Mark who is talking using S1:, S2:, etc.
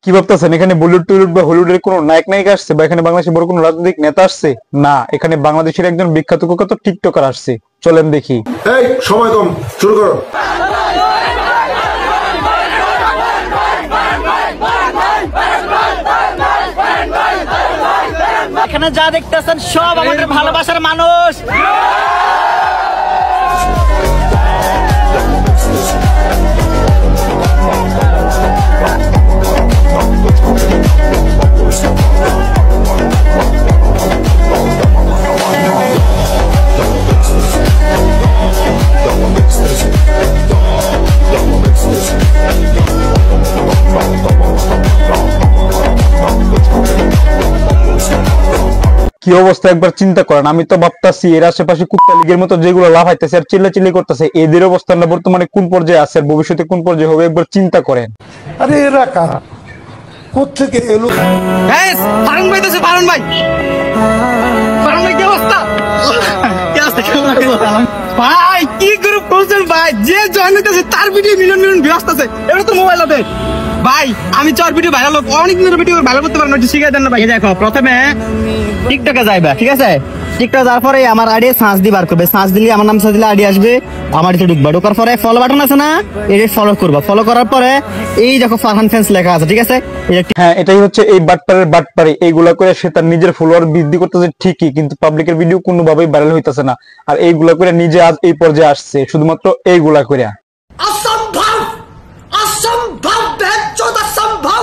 S1: কি ভাবতেছেন এখানে বলিউড টলিউড বা হলিউডের কোনো নায়ক নায়িকা আসছে বা এখানে বাংলাদেশে বড় কোনো রাজনৈতিক নেতা আসছে? না, এখানে বাংলাদেশের একজন বিখ্যাত কুখ্যাত টিকটকার আসছে। চলেন দেখি।
S2: এই সময় কম, শুরু করো।
S3: এখানে যা দেখতেছেন সব আমাদের ভালোবাসার মানুষ।
S1: কি অবস্থা একবার চিন্তা করেন। আমি তো ভাবতাছি এর আশেপাশে কুত্তা লীগের মতো যেগুলো লাফাইতেছে আর চিল্লাচিল্লি করতেছে, এদের অবস্থানটা বর্তমানে কোন পর্যায়ে আছে আর ভবিষ্যতে কোন পর্যায়ে হবে একবার চিন্তা করেন।
S2: আরে এরা কারা, কোত্থেকে এলো?
S3: ফারুন ভাই তো ফারুন ভাই, ফারুন ভাই কি অবস্থা? কি অবস্থা? ভাই কি গ্রুপ করছেন ভাই? যে জয়েন হইতেছে তার ভিডিও মিলিয়ন মিলিয়ন ভিউজ আসতেছে। এটা তো মোবাইল আছে ভাই। আমি চার ভিডিও ভাইরাল হোক, অনেক দিনের ভিডিও ভাইরাল করতে পারবো না, একটু শিখাই দেন না ভাই। দেখো প্রথমে টিকটকে যাইবা, ঠিক আছে? টিকটক যাওয়ার পরে আমার আইডি সার্চ দিবার করবে, সার্চ দিলে আমার নাম সার্চ দিলে আইডি আসবে, আমার এতে ঢুকবা। ঢোকার পরে ফলো বাটন আছে না, এটা ফলো করবা। ফলো করার পরে এই দেখো ফারহান ফ্যান্স লেখা আছে, ঠিক আছে?
S1: হ্যাঁ, এটাই হচ্ছে এই বাটপারের বাটপারি। এইগুলা করে সে তার নিজের ফলোয়ার বৃদ্ধি করতেছে ঠিকই, কিন্তু পাবলিকের ভিডিও কোনোভাবেই ভাইরাল হইতেছে না। আর এইগুলা করে নিজে আজ এই পর্যায়ে আসছে শুধুমাত্র এইগুলা করে।
S4: असंभव असंभव, बेचौद असंभव।